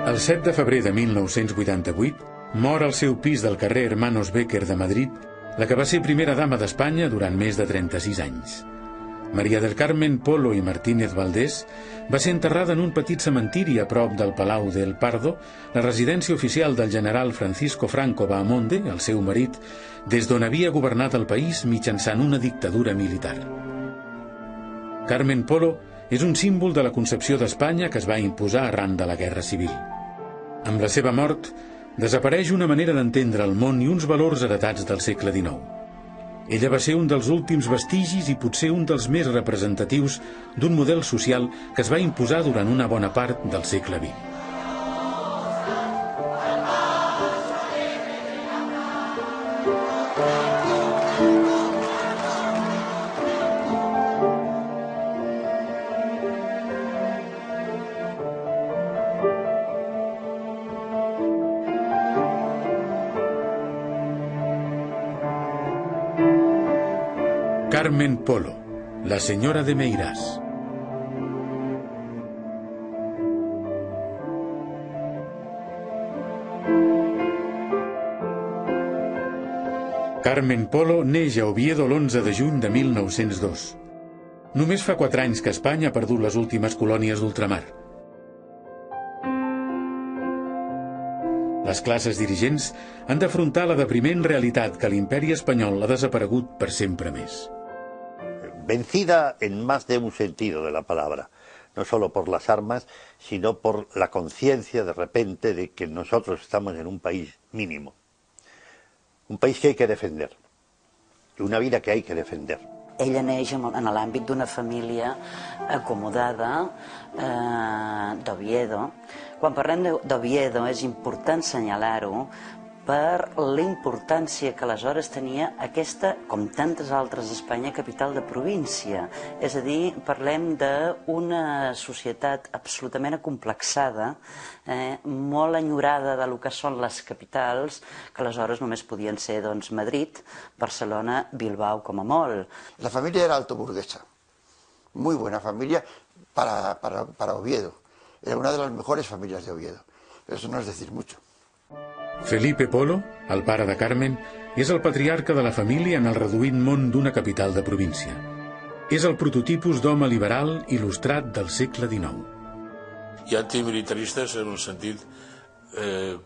El 7 de febrer de 1988 mor al seu pis del carrer Hermanos Becker de Madrid la que va ser primera dama d'Espanya durant més de 36 anys. María del Carmen Polo i Martínez Valdés va ser enterrada en un petit cementiri a prop del Palau del Pardo, la residència oficial del general Francisco Franco Bahamonde, el seu marit, des d'on havia governat el país mitjançant una dictadura militar. Carmen Polo és un símbol de la concepció d'Espanya que es va imposar arran de la Guerra Civil. Amb la seva mort, desapareix una manera d'entendre el món i uns valors heretats del segle XIX. Ella va ser un dels últims vestigis i potser un dels més representatius d'un model social que es va imposar durant una bona part del segle XX. Carmen Polo, la señora de Meirás. Carmen Polo neix a Oviedo l'11 de juny de 1902. Només fa 4 anys que Espanya ha perdut les últimes colònies d'ultramar. Les classes dirigents han d'afrontar la depriment realitat que l'imperi espanyol ha desaparegut per sempre més. Vencida en más de un sentido de la palabra, no solo por las armas, sino por la conciencia de repente de que nosotros estamos en un país mínimo, un país que hay que defender, una vida que hay que defender. Ella neix en l'àmbit d'una família acomodada d'Oviedo. Quan parlem d'Oviedo és important assenyalar-ho per la importància que aleshores tenia aquesta, com tantes altres d'Espanya, capital de província. És a dir, parlem d'una societat absolutament acomplexada, molt enyorada del que són les capitals, que aleshores només podien ser Madrid, Barcelona, Bilbao com a molt. La familia era altoburguesa, muy buena familia para Oviedo. Era una de las mejores familias de Oviedo. Eso no es decir mucho. Felipe Polo, el pare de Carmen, és el patriarca de la família en el reduït món d'una capital de província. És el prototipus d'home liberal il·lustrat del segle XIX. I antimilitaristes en el sentit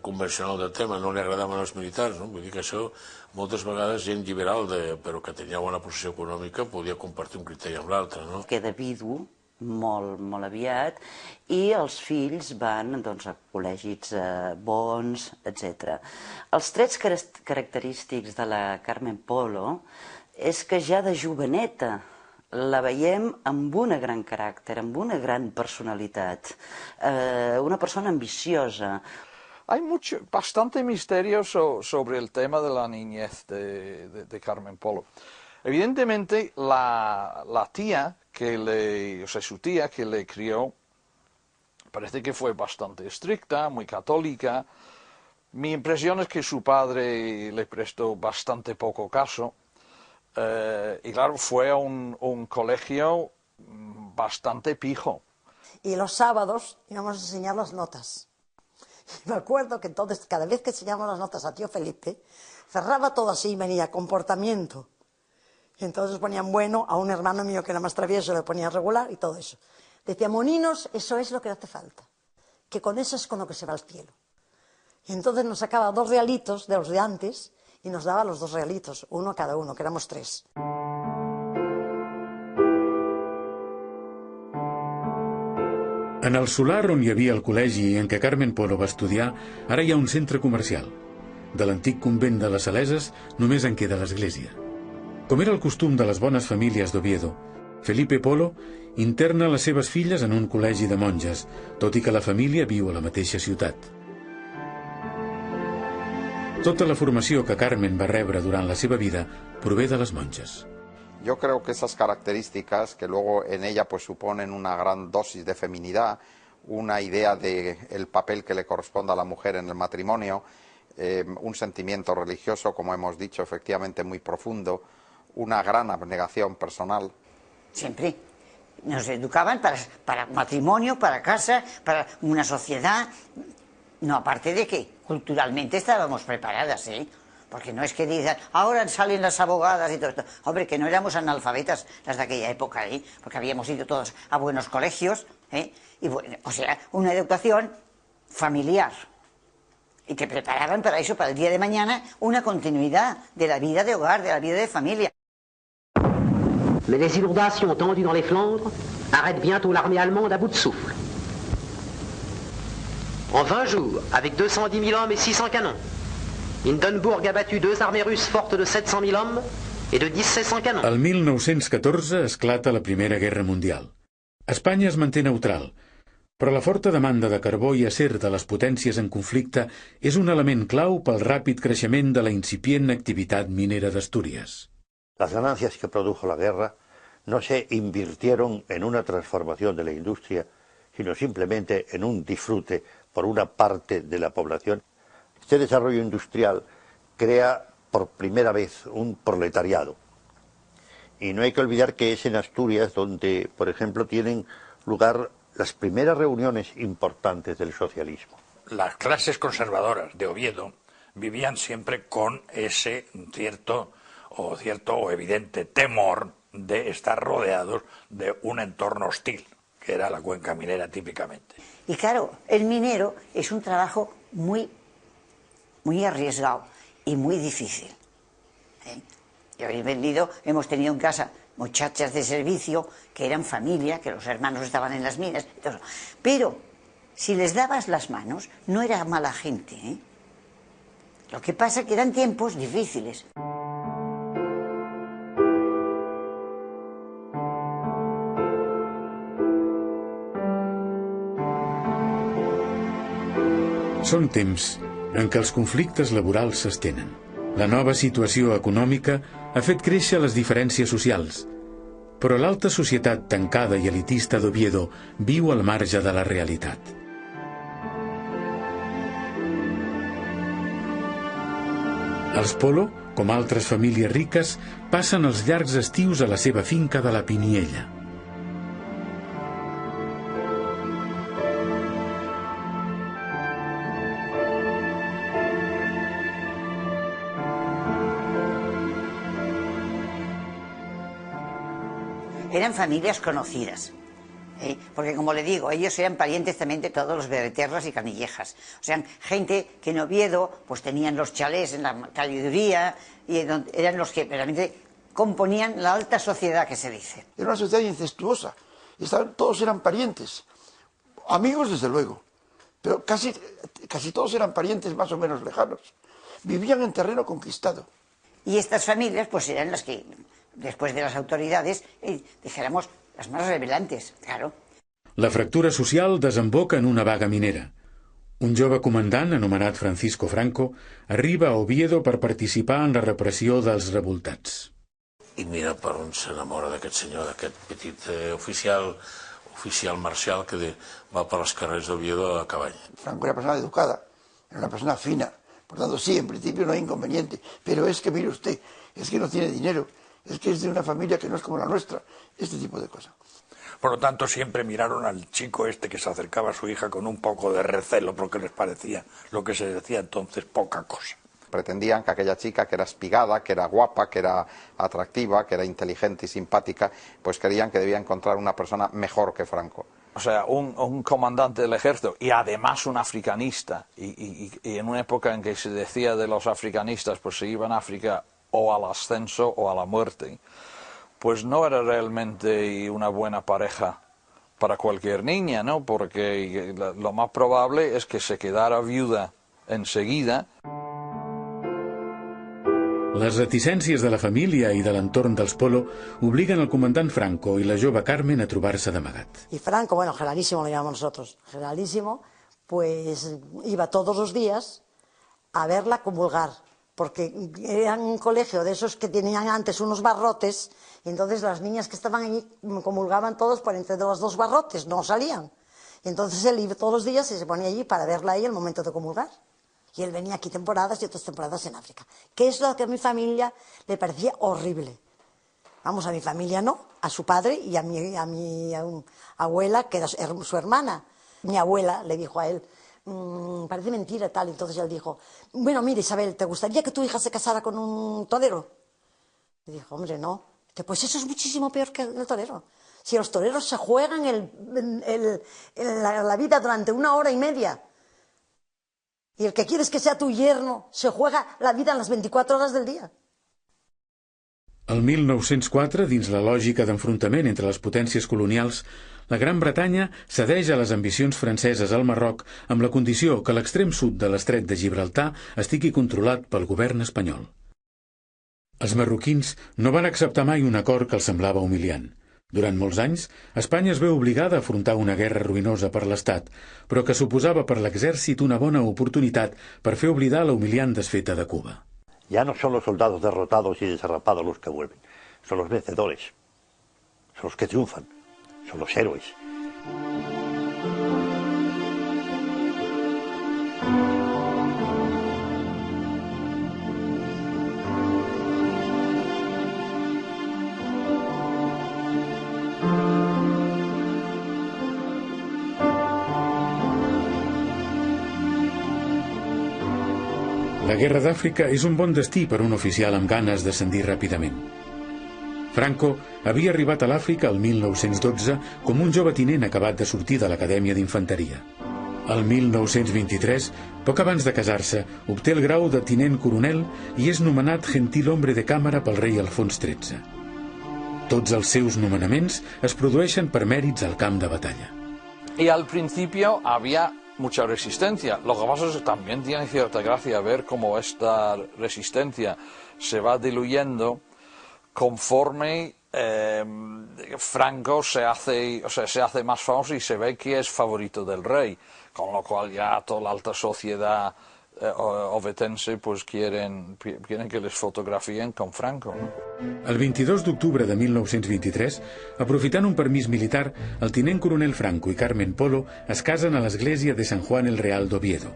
convencional del tema, no li agradaven els militars, no? Vull dir que això moltes vegades gent liberal, però que tenia bona posició econòmica, podia compartir un criteri amb l'altre, no? Queda vidu molt aviat i els fills van a col·legis bons, etc. Els trets característics de la Carmen Polo és que ja de joveneta la veiem amb un gran caràcter, amb una gran personalitat, una persona ambiciosa. Hay bastante misterio sobre el tema de la niñez de Carmen Polo. Evidentemente, la tía, su tía que le crió, parece que fue bastante estricta, muy católica. Mi impresión es que su padre le prestó bastante poco caso. Y claro, fue a un colegio bastante pijo. Y los sábados íbamos a enseñar las notas. Y me acuerdo que entonces, cada vez que enseñábamos las notas a tío Felipe, cerraba todo así y venía comportamiento. Y entonces ponían bueno, a un hermano mío que era más travieso le ponía regular y todo eso. Decía, moninos, eso es lo que hace falta, que con eso es con lo que se va al cielo. Y entonces nos sacaba 2 realitos de los de antes y nos daba los 2 realitos, uno a cada uno, que éramos 3. En el solar on hi havia el col·legi en què Carmen Polo va estudiar, ara hi ha un centre comercial. De l'antic convent de les Saleses només en queda l'església. Com era el costum de les bones famílies d'Oviedo, Felipe Polo interna les seves filles en un col·legi de monges, tot i que la família viu a la mateixa ciutat. Tota la formació que Carmen va rebre durant la seva vida prové de les monges. Yo creo que esas características que luego en ella pues suponen una gran dosis de feminidad, una idea del papel que le corresponde a la mujer en el matrimonio, un sentimiento religioso, como hemos dicho, efectivamente muy profundo, una gran abnegación personal. Siempre nos educaban para matrimonio, para casa, para una sociedad. No, aparte de que culturalmente estábamos preparadas, ¿eh? Porque no es que digan, ahora salen las abogadas y todo esto. Hombre, que no éramos analfabetas las de aquella época, ¿eh? Porque habíamos ido todos a buenos colegios, ¿eh? Y bueno, o sea, una educación familiar. Y te preparaban para eso, para el día de mañana, una continuidad de la vida de hogar, de la vida de familia. Mais les inondations tendues dans les Flandres arrêtent bientôt l'armée allemande à bout de souffle. En 20 jours, avec 210 000 hommes et 600 canons, Hindenburg a battu 2 armées russes fortes de 700 000 hommes et de 1700 canons. El 1914 esclata la Primera Guerra Mundial. Espanya es manté neutral, però la forta demanda de carbó i acer de les potències en conflicte és un element clau pel ràpid creixement de la incipient activitat minera d'Astúries. Las ganancias que produjo la guerra no se invirtieron en una transformación de la industria, sino simplemente en un disfrute por una parte de la población. Este desarrollo industrial crea por primera vez un proletariado. Y no hay que olvidar que es en Asturias donde, por ejemplo, tienen lugar las primeras reuniones importantes del socialismo. Las clases conservadoras de Oviedo vivían siempre con ese cierto o evidente temor de estar rodeados de un entorno hostil, que era la cuenca minera típicamente. Y claro, el minero es un trabajo muy arriesgado y muy difícil. Yo hemos tenido en casa muchachas de servicio que eran familia, que los hermanos estaban en las minas, pero si les dabas las manos no era mala gente, ¿eh? Lo que pasa es que eran tiempos difíciles. Són temps en què els conflictes laborals s'estenen. La nova situació econòmica ha fet créixer les diferències socials, però l'alta societat tancada i elitista d'Oviedo viu al marge de la realitat. Els Polo, com altres famílies riques, passen els llargs estius a la seva finca de la Piniella. Eran familias conocidas, porque como le digo, ellos eran parientes también de todos los Bereterras y Canillejas. O sea, gente que en Oviedo pues tenían los chalés en la calle de Uría y eran los que realmente componían la alta sociedad que se dice. Era una sociedad incestuosa, todos eran parientes, amigos desde luego, pero casi todos eran parientes más o menos lejanos. Vivían en terreno conquistado. Y estas familias pues eran las que, después de las autoridades, dijéramos, las más rebelantes, claro. La fractura social desemboca en una vaga minera. Un jove comandant, anomenat Francisco Franco, arriba a Oviedo per participar en la repressió dels revoltats. I mira per on s'enamora d'aquest senyor, d'aquest petit oficial marcial que va per les carrers d'Oviedo a cavall. Franco era una persona educada, era una persona fina, por tanto sí, en principio no hay inconveniente, pero es que mire usted, es que no tiene dinero, es que es de una familia que no es como la nuestra, este tipo de cosas. Por lo tanto, siempre miraron al chico este que se acercaba a su hija con un poco de recelo, porque les parecía lo que se decía entonces poca cosa. Pretendían que aquella chica que era espigada, que era guapa, que era atractiva, que era inteligente y simpática, pues creían que debía encontrar una persona mejor que Franco. O sea, un comandante del ejército y además un africanista, y en una época en que se decía de los africanistas, pues se iban a África o al ascenso o a la muerte, pues no era realmente una buena pareja para cualquier niña, ¿no? Porque lo más probable es que se quedara viuda enseguida. Les reticències de la família i de l'entorn dels Polo obliguen al comandant Franco i la jove Carmen a trobar-se d'amagat. Y Franco, bueno, Generalísimo lo llamamos nosotros, Generalísimo, pues iba todos los días a verla comulgar, porque era un colegio de esos que tenían antes unos barrotes, y entonces las niñas que estaban allí comulgaban todos por entre los dos barrotes, no salían. Y entonces él iba todos los días y se ponía allí para verla ahí el momento de comulgar. Y él venía aquí temporadas y otras temporadas en África. Que es lo que a mi familia le parecía horrible. Vamos, a mi familia no, a su padre y a mi abuela, que era su hermana. Mi abuela le dijo a él, parece mentira tal. Entonces él dijo, bueno, mira Isabel, ¿te gustaría que tu hija se casara con un torero? Y dijo, hombre, no. Pues eso es muchísimo peor que el torero. Si los toreros se juegan la vida durante 1 hora y media, y el que quieres que sea tu yerno se juega la vida en les 24 hores del dia. El 1904, dins la lògica d'enfrontament entre les potències colonials, la Gran Bretanya cedeix a les ambicions franceses al Marroc amb la condició que l'extrem sud de l'estret de Gibraltar estigui controlat pel govern espanyol. Els marroquins no van acceptar mai un acord que els semblava humiliant. Durant molts anys, Espanya es veu obligada a afrontar una guerra ruïnosa per l'Estat, però que suposava per l'exèrcit una bona oportunitat per fer oblidar la humiliant desfeta de Cuba. Ya no son los soldados derrotados y desarrapados los que vuelven, son los vencedores, son los que triunfan, son los héroes. La Guerra d'Àfrica és un bon destí per un oficial amb ganes d'ascendir ràpidament. Franco havia arribat a l'Àfrica el 1912 com un jove tinent acabat de sortir de l'Acadèmia d'Infanteria. El 1923, poc abans de casar-se, obté el grau de tinent coronel i és nomenat gentil hombre de càmera pel rei Alfons XIII. Tots els seus nomenaments es produeixen per mèrits al camp de batalla. Y al principio había mucha resistencia. Lo que pasa es que también tiene cierta gracia ver cómo esta resistencia se va diluyendo conforme Franco se hace más famoso y se ve que es favorito del rey, con lo cual ya toda la alta sociedad ovetense pues quieren que les fotografien con Franco, ¿no? El 22 d'octubre de 1923, aprofitant un permís militar, el tinent coronel Franco i Carmen Polo es casen a l'església de San Juan el Real d'Oviedo.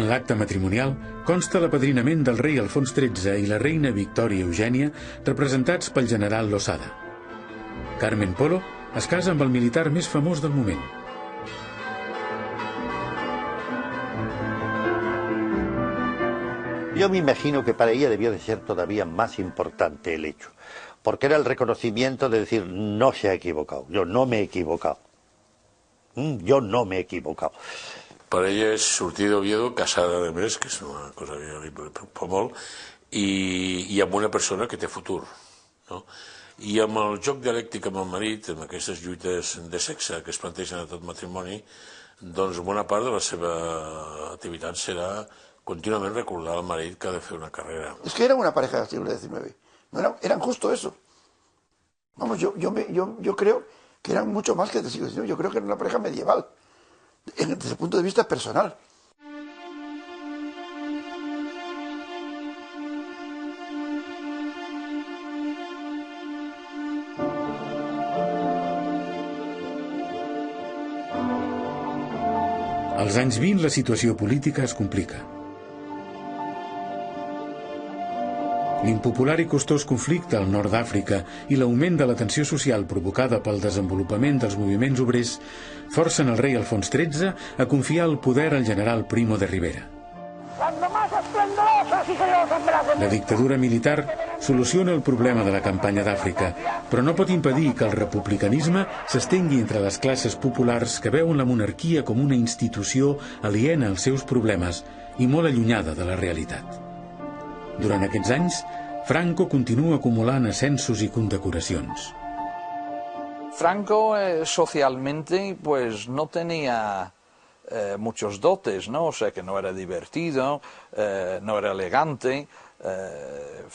En l'acte matrimonial consta l'apadrinament del rei Alfons XIII i la reina Victòria Eugènia, representats pel general Losada. Carmen Polo es casa amb el militar més famós del moment. Yo me imagino que para ella debió de ser todavía más importante el hecho, porque era el reconocimiento de decir, no se ha equivocado, yo no me he equivocado. Yo no me he equivocado. Per ella és sortir d'Oviedo casada de més, que és una cosa que li preocupa molt, i amb una persona que té futur, no? I amb el joc dialèctic amb el marit, amb aquestes lluites de sexe que es plantegen a tot matrimoni, doncs bona part de la seva activitat serà contínuament recordar al marit que ha de fer una carrera. Es que eran una pareja del siglo XIX, no eran justo eso. Vamos, yo creo que eran mucho más que del siglo XIX, yo creo que era una pareja medieval, desde el punto de vista personal. Als anys 20 la situació política es complica. L'impopular i costós conflicte al nord d'Àfrica i l'augment de la tensió social provocada pel desenvolupament dels moviments obrers forcen el rei Alfons XIII a confiar el poder al general Primo de Rivera. La dictadura militar soluciona el problema de la campanya d'Àfrica, però no pot impedir que el republicanisme s'estengui entre les classes populars que veuen la monarquia com una institució aliena als seus problemes i molt allunyada de la realitat. Durant aquests anys, Franco continua acumulant ascensos i condecoracions. Franco socialmente pues no tenía muchos dotes, ¿no? O sea que no era divertido, no era elegante,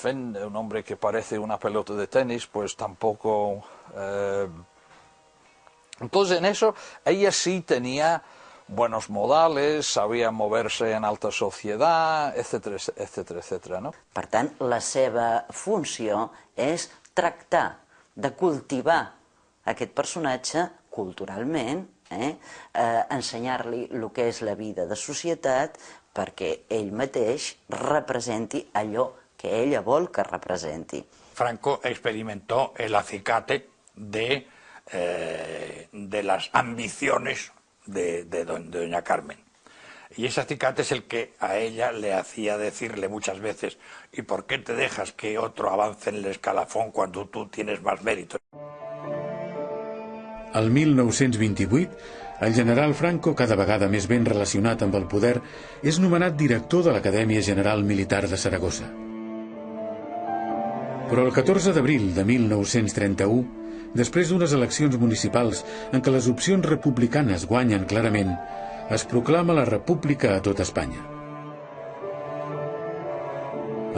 un hombre que parece una pelota de tenis, pues tampoco... Entonces en eso ella sí tenía buenos modales, sabia moverse en alta societat, etcètera, etcètera, etcètera, no? Per tant, la seva funció és tractar de cultivar aquest personatge culturalment, ensenyar-li el que és la vida de societat perquè ell mateix representi allò que ella vol que representi. Franco experimentó el acicate de las ambiciones de doña Carmen. Y ese acicate es el que a ella le hacía decirle muchas veces: ¿y por qué te dejas que otro avance en el escalafón cuando tú tienes más mérito? Al 1928, el general Franco, cada vegada més ben relacionat amb el poder, és nomenat director de l'Acadèmia General Militar de Saragossa. Però el 14 d'abril de 1931, després d'unes eleccions municipals en què les opcions republicanes guanyen clarament, es proclama la República a tot Espanya.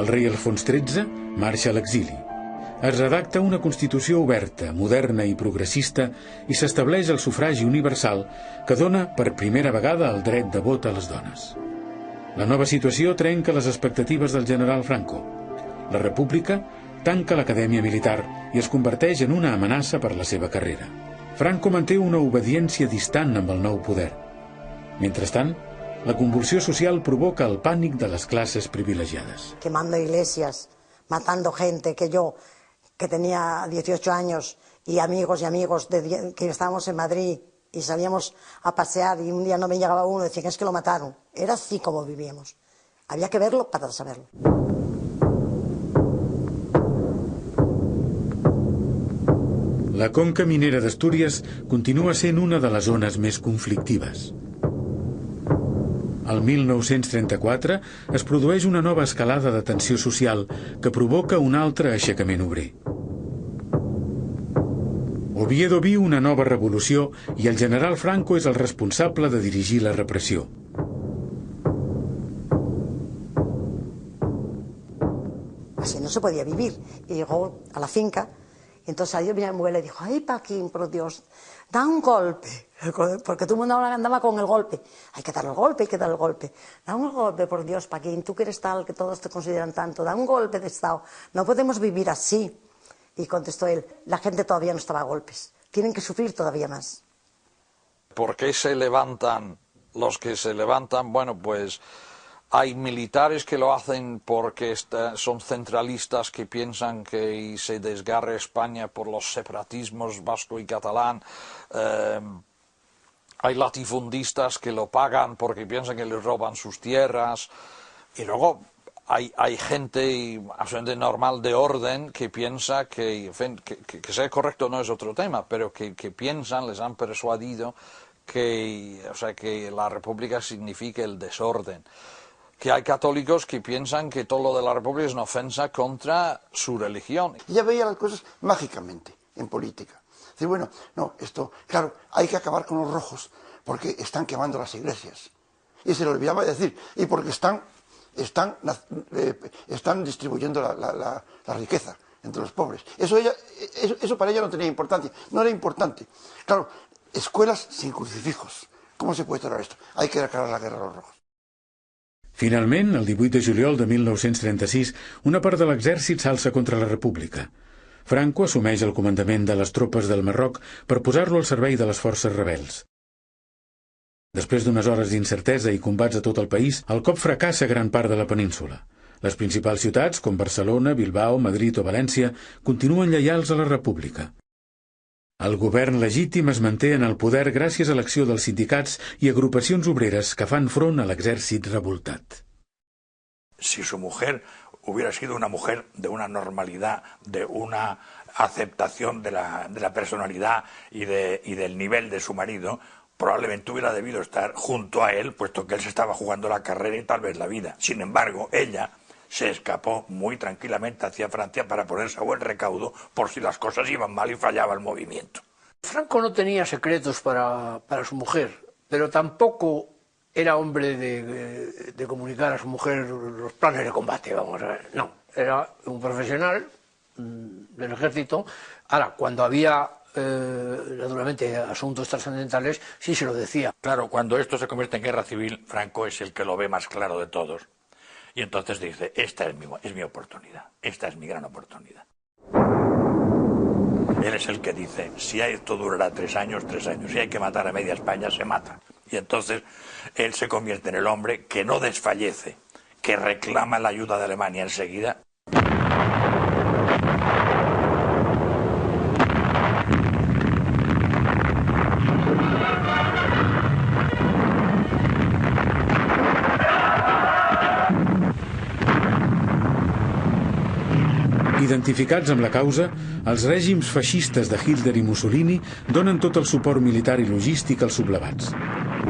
El rei Alfons XIII marxa a l'exili. Es redacta una Constitució oberta, moderna i progressista i s'estableix el sufragi universal que dona per primera vegada el dret de vot a les dones. La nova situació trenca les expectatives del general Franco. La República tanca l'Acadèmia Militar i es converteix en una amenaça per la seva carrera. Franco manté una obediència distant amb el nou poder. Mentrestant, la convulsió social provoca el pànic de les classes privilegiades. Quemando iglesias, matando gente, que tenía 18 años y amigos que estábamos en Madrid y salíamos a pasear y un día no me llegaba uno y decían es que lo mataron. Era así como vivíamos. Había que verlo para saberlo. La conca minera d'Astúries continua sent una de les zones més conflictives. El 1934 es produeix una nova escalada de tensió social que provoca un altre aixecament obrer. Oviedo viu una nova revolució i el general Franco és el responsable de dirigir la repressió. Así no se podía vivir. Y llegó a la finca, y entonces salió mi abuela y dijo: ay, Paquín, por Dios, da un golpe. Porque todo el mundo andaba con el golpe. Hay que dar el golpe, hay que dar el golpe. Da un golpe, por Dios, Paquín, tú que eres tal, que todos te consideran tanto, da un golpe de Estado. No podemos vivir así. Y contestó él: la gente todavía no estaba a golpes. Tienen que sufrir todavía más. ¿Por qué se levantan los que se levantan? Bueno, pues hay militares que lo hacen porque son centralistas que piensan que se desgarre España por los separatismos vasco y catalán. Hay latifundistas que lo pagan porque piensan que les roban sus tierras. Y luego hay gente absolutamente normal de orden que piensa que, en fin, que sea correcto no es otro tema, pero que piensan, les han persuadido que la república significa el desorden. Que hay católicos que piensan que todo lo de la república es una ofensa contra su religión. Ella veía las cosas mágicamente en política. Dice, bueno, no, esto, claro, hay que acabar con los rojos porque están quemando las iglesias. Y se le olvidaba decir, y porque están distribuyendo la riqueza entre los pobres. Eso para ella no tenía importancia, no era importante. Claro, escuelas sin crucifijos. ¿Cómo se puede tolerar esto? Hay que declarar la guerra a los rojos. Finalment, el 18 de juliol de 1936, una part de l'exèrcit s'alça contra la República. Franco assumeix el comandament de les tropes del Marroc per posar-lo al servei de les forces rebels. Després d'unes hores d'incertesa i combats a tot el país, el cop fracassa gran part de la península. Les principals ciutats, com Barcelona, Bilbao, Madrid o València, continuen lleials a la República. El govern legítim es manté en el poder gràcies a l'acció dels sindicats i agrupacions obreres que fan front a l'exèrcit revoltat. Si su mujer hubiera sido una mujer de una normalidad, de una aceptación de la personalidad y del nivel de su marido, probablemente hubiera debido estar junto a él, puesto que él se estaba jugando la carrera y tal vez la vida. Sin embargo, ella se escapó muy tranquilamente hacia Francia para ponerse a buen recaudo por si las cosas iban mal y fallaba el movimiento. Franco no tenía secretos para su mujer, pero tampoco era hombre de comunicar a su mujer los planes de combate, vamos a ver. No, era un profesional del ejército. Ahora, cuando había naturalmente asuntos trascendentales, sí se lo decía. Claro, cuando esto se convierte en guerra civil, Franco es el que lo ve más claro de todos. Y entonces dice, esta es mi oportunidad, esta es mi gran oportunidad. Él es el que dice, si esto durará 3 años, 3 años. Si hay que matar a media España, se mata. Y entonces él se convierte en el hombre que no desfallece, que reclama la ayuda de Alemania enseguida. Identificats amb la causa, els règims feixistes de Hitler i Mussolini donen tot el suport militar i logístic als sublevats.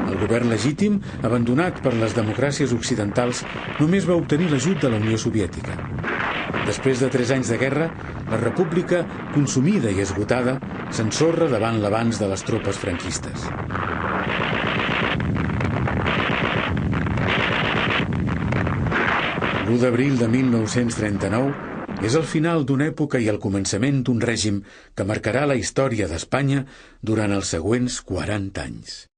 El govern legítim, abandonat per les democràcies occidentals, només va obtenir l'ajut de la Unió Soviètica. Després de 3 anys de guerra, la república, consumida i esgotada, s'ensorra davant l'avanç de les tropes franquistes. L'1 d'abril de 1939 és el final d'una època i el començament d'un règim que marcarà la història d'Espanya durant els següents 40 anys.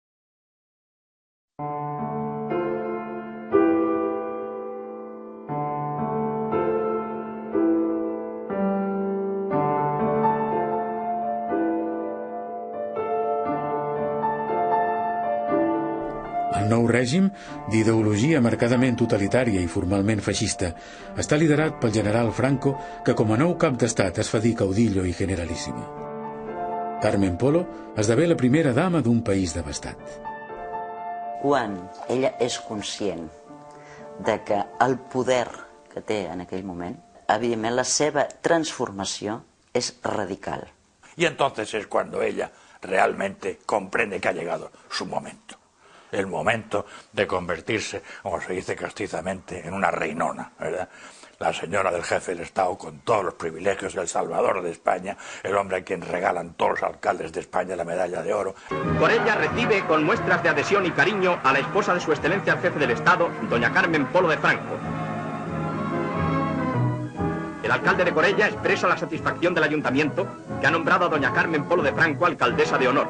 El nou règim, d'ideologia marcadament totalitària i formalment feixista, està liderat pel general Franco, que com a nou cap d'estat es fa dir caudillo i generalíssimo. Carmen Polo esdevé la primera dama d'un país devastat. Quan ella és conscient de que el poder que té en aquell moment, evidentment la seva transformació es radical. Y entonces es cuando ella realmente comprende que ha llegado su momento. El momento de convertirse, como se dice castizamente, en una reinona, ¿verdad? La señora del jefe del Estado con todos los privilegios, el salvador de España, el hombre a quien regalan todos los alcaldes de España la medalla de oro. Corella recibe con muestras de adhesión y cariño a la esposa de su excelencia el jefe del Estado, doña Carmen Polo de Franco. El alcalde de Corella expresa la satisfacción del ayuntamiento que ha nombrado a doña Carmen Polo de Franco alcaldesa de honor.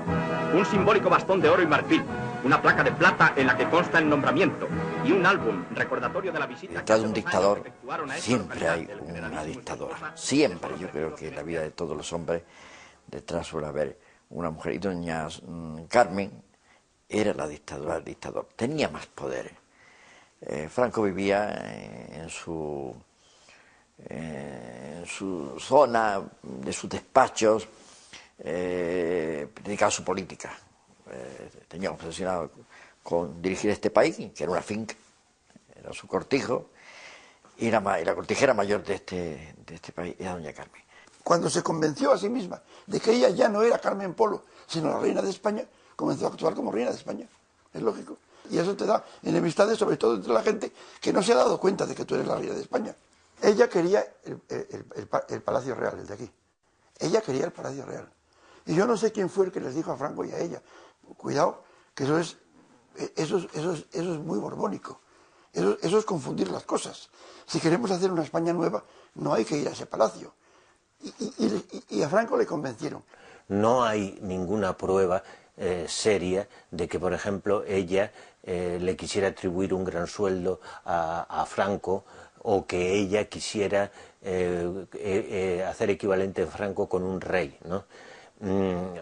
Un simbólico bastón de oro y marfil, una placa de plata en la que consta el nombramiento y un álbum recordatorio de la visita. Detrás de un dictador siempre hay una dictadora. Siempre. Yo creo que en la vida de todos los hombres detrás suele haber una mujer. Y doña Carmen era la dictadura del dictador. Tenía más poderes. Franco vivía en su zona, de sus despachos, dedicado a su política. Tenía obsesionado con dirigir este país, que era una finca, era su cortijo, y la cortijera mayor de este país era doña Carmen. Cuando se convenció a sí misma de que ella ya no era Carmen Polo, sino la reina de España, comenzó a actuar como reina de España. Es lógico. Y eso te da enemistades, sobre todo entre la gente que no se ha dado cuenta de que tú eres la reina de España. Ella quería el Palacio Real, el de aquí. Ella quería el Palacio Real. Y yo no sé quién fue el que les dijo a Franco y a ella, cuidado, que eso es muy borbónico. Eso es confundir las cosas. Si queremos hacer una España nueva, no hay que ir a ese palacio. Y a Franco le convencieron. No hay ninguna prueba seria de que, por ejemplo, ella le quisiera atribuir un gran sueldo a Franco, o que ella quisiera hacer equivalente a Franco con un rey, ¿no?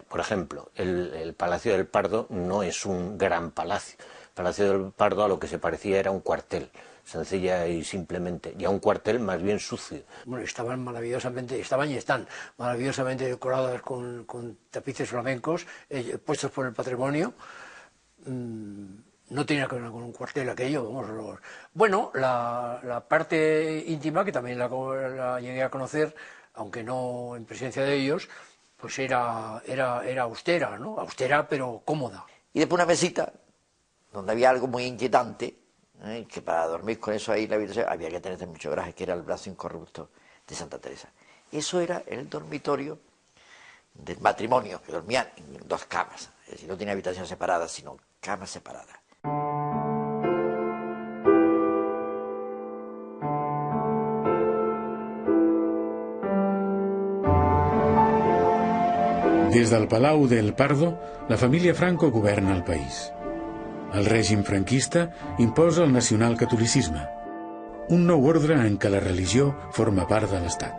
Por ejemplo, el Palacio del Pardo no es un gran palacio. El Palacio del Pardo a lo que se parecía era un cuartel, sencilla y simplemente, y a un cuartel más bien sucio. Bueno, estaban y están maravillosamente decoradas con tapices flamencos, puestos por el patrimonio. No tenía que ver con un cuartel aquello, vamos. Bueno, la parte íntima, que también la llegué a conocer, aunque no en presencia de ellos, pues era austera, ¿no? Austera pero cómoda. Y después una mesita, donde había algo muy inquietante, que para dormir con eso ahí en la habitación había que tener mucho coraje, que era el brazo incorrupto de Santa Teresa. Eso era el dormitorio del matrimonio, que dormían en 2 camas. Es decir, no tenía habitaciones separadas, sino camas separadas. Des del Palau del Pardo, la família Franco governa el país. El règim franquista imposa el nacionalcatolicisme, un nou ordre en què la religió forma part de l'Estat.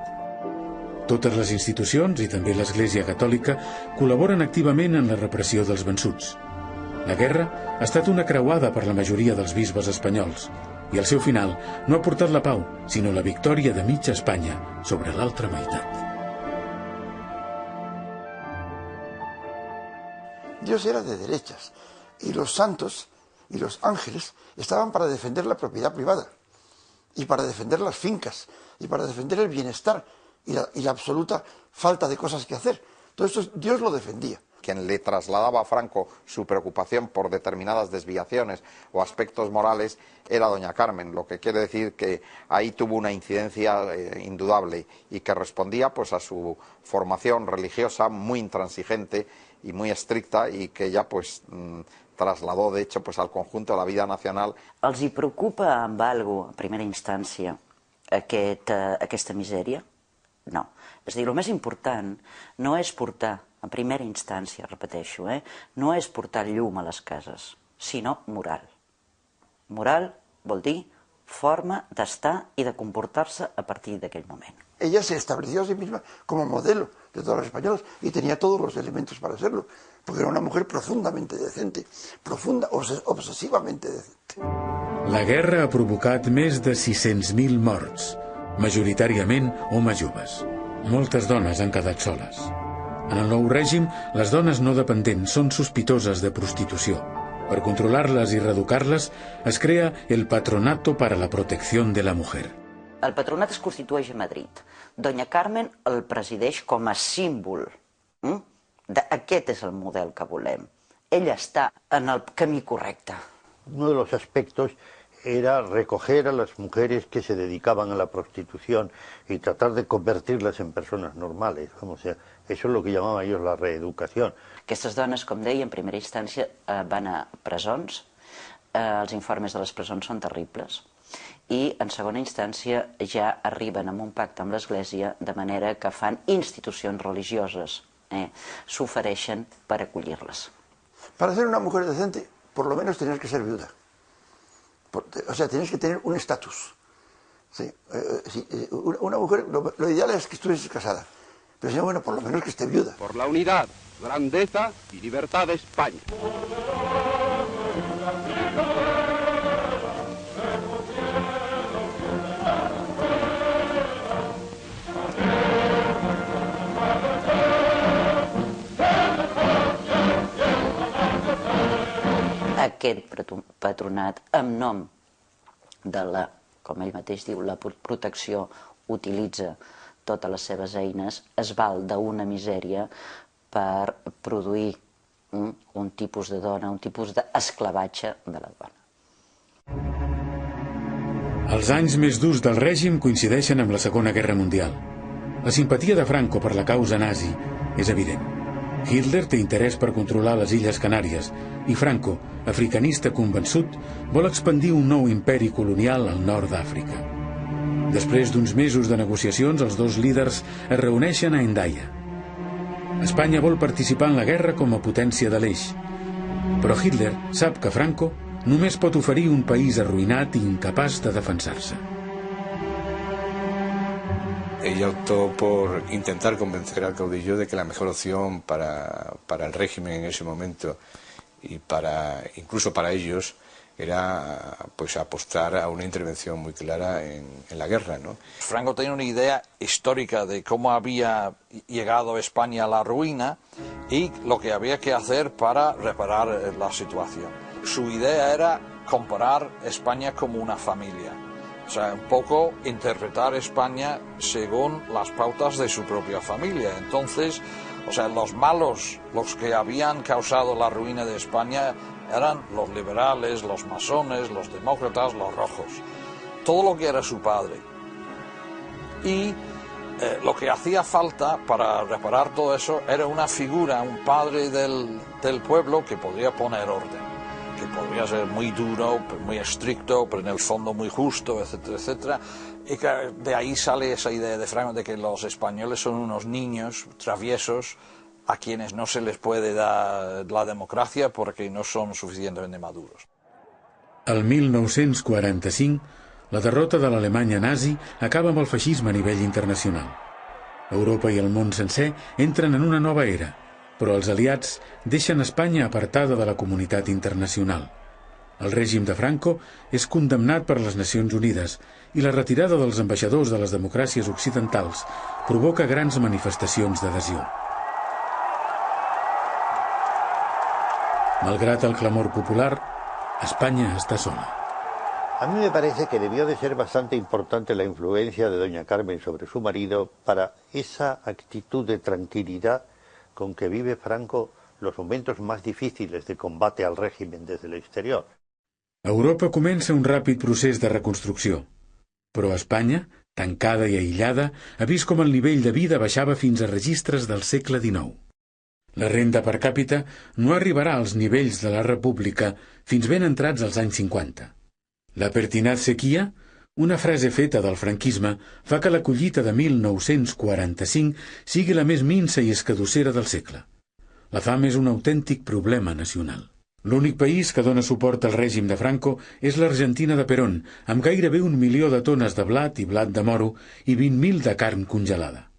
Totes les institucions, i també l'Església Catòlica, col·laboren activament en la repressió dels vençuts. La guerra ha estat una creuada per la majoria dels bisbes espanyols, i al seu final no ha portat la pau, sinó la victòria de mitja Espanya sobre l'altra meitat. Dios era de derechas, y los santos y los ángeles estaban para defender la propiedad privada, y para defender las fincas, y para defender el bienestar y la absoluta falta de cosas que hacer. Todo esto Dios lo defendía. Quien le trasladaba a Franco su preocupación por determinadas desviaciones o aspectos morales era doña Carmen, lo que quiere decir que ahí tuvo una incidencia indudable y que respondía pues a su formación religiosa muy intransigente y muy estricta y que ella pues trasladó de hecho pues al conjunto de la vida nacional. Els hi preocupa amb algo, a primera instància, aquesta misèria? No. És a dir, el més important no és portar, en primera instància, repeteixo, no és portar llum a les cases, sinó moral. Moral vol dir forma d'estar i de comportar-se a partir d'aquell moment. Ella se estableció a sí misma como modelo de todos los españoles y tenía todos los elementos para serlo, porque era una mujer profundamente decente, obsesivamente decente. La guerra ha provocat més de 600.000 morts, majoritàriament homes joves. Moltes dones han quedat soles. En el nou règim, les dones no dependents són sospitoses de prostitució. Per controlar-les i reeducar-les, es crea el Patronato para la Protección de la Mujer. El patronat es constitueix a Madrid. Doña Carmen el presideix com a símbol. Aquest és el model que volem. Ella està en el camí correcte. Uno de los aspectos era recoger a las mujeres que se dedicaban a la prostitución y tratar de convertirlas en personas normales. O sea, eso es lo que llamaban ellos la reeducación. Aquestes dones, com deia, en primera instància van a presons. Els informes de les presons són terribles. I, en segona instància, ja arriben amb un pacte amb l'Església, de manera que fan institucions religioses. S'ofereixen per acollir-les. Para ser una mujer decente, por lo menos tenías que ser viuda. O sea, tienes que tener un estatus. Sí, una mujer, lo ideal es que estuviese casada. Pero si no, bueno, por lo menos que esté viuda. Por la unidad, grandeza y libertad de España. Aquest patronat, en nom de la, com ell mateix diu, la protecció, utilitza totes les seves eines, es val d'una misèria per produir un tipus de dona, un tipus d'esclavatge de la dona. Els anys més durs del règim coincideixen amb la Segona Guerra Mundial. La simpatia de Franco per la causa nazi és evident. Hitler té interès per controlar les Illes Canàries i Franco, africanista convençut, vol expandir un nou imperi colonial al nord d'Àfrica. Després d'uns mesos de negociacions, els dos líders es reuneixen a Hendaia. Espanya vol participar en la guerra com a potència de l'eix, però Hitler sap que Franco només pot oferir un país arruïnat i incapaç de defensar-se. Ella optó por intentar convencer al caudillo de que la mejor opción para el régimen en ese momento y incluso para ellos era pues apostar a una intervención muy clara en la guerra, ¿no? Franco tenía una idea histórica de cómo había llegado España a la ruina y lo que había que hacer para reparar la situación. Su idea era comparar España como una familia. O sea, un poco interpretar España según las pautas de su propia familia. Entonces, o sea, los malos, los que habían causado la ruina de España, eran los liberales, los masones, los demócratas, los rojos. Todo lo que era su padre. Y lo que hacía falta para reparar todo eso era una figura, un padre del pueblo que podría poner orden, que podría ser muy duro, muy estricto, pero en el fondo muy justo, etcétera, etcétera. Y que de ahí sale esa idea de Franco de que los españoles son unos niños traviesos a quienes no se les puede dar la democracia porque no son suficientemente maduros. El 1945, la derrota de l'Alemanya nazi acaba amb el feixisme a nivell internacional. Europa i el món sencer entren en una nova era, però els aliats deixen Espanya apartada de la comunitat internacional. El règim de Franco és condemnat per les Nacions Unides i la retirada dels ambaixadors de les democràcies occidentals provoca grans manifestacions d'adhesió. Malgrat el clamor popular, Espanya està sola. A mí me parece que debió de ser bastante importante la influencia de doña Carmen sobre su marido para esa actitud de tranquilidad con que vive Franco los momentos más difíciles de combate al régimen des de l'exterior. Europa comença un ràpid procés de reconstrucció, però Espanya, tancada i aïllada, ha vist com el nivell de vida baixava fins a registres del segle XIX. La renda per càpita no arribarà als nivells de la República fins ben entrats als anys 50. La pertinaz sequia, una frase feta del franquisme, fa que la collita de 1945 sigui la més minsa i escadussera del segle. La fam és un autèntic problema nacional. L'únic país que dona suport al règim de Franco és l'Argentina de Perón, amb gairebé 1 milió de tones de blat i blat de moro i 20.000 de carn congelada.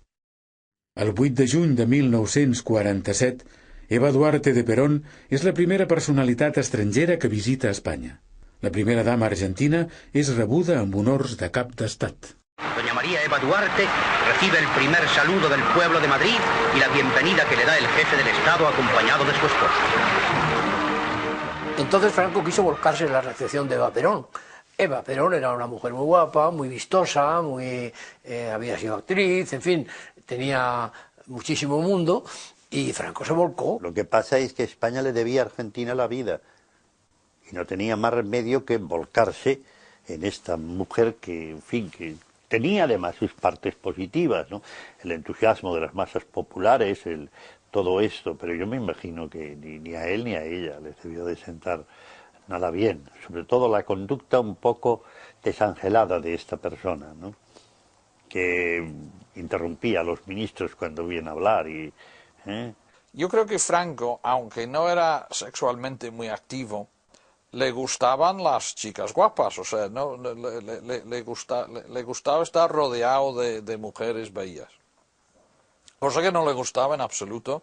El 8 de juny de 1947, Eva Duarte de Perón és la primera personalitat estrangera que visita Espanya. La primera dama argentina és rebuda amb honors de cap d'estat. Doña María Eva Duarte recibe el primer saludo del pueblo de Madrid y la bienvenida que le da el jefe del Estado acompañado de su esposa. Entonces Franco quiso volcarse en la recepción de Eva Perón. Eva Perón era una mujer muy guapa, muy vistosa, había sido actriz, en fin, tenía muchísimo mundo y Franco se volcó. Lo que pasa es que España le debía a Argentina la vida y no tenía más remedio que volcarse en esta mujer que, en fin, que tenía además sus partes positivas, ¿no? El entusiasmo de las masas populares, todo esto, pero yo me imagino que ni a él ni a ella les debió de sentar nada bien, sobre todo la conducta un poco desangelada de esta persona, ¿no? Que interrumpía a los ministros cuando vienen a hablar y... Yo creo que Franco, aunque no era sexualmente muy activo, le gustaban las chicas guapas, o sea, ¿no? le gustaba estar rodeado de mujeres bellas. Cosa que no le gustaba en absoluto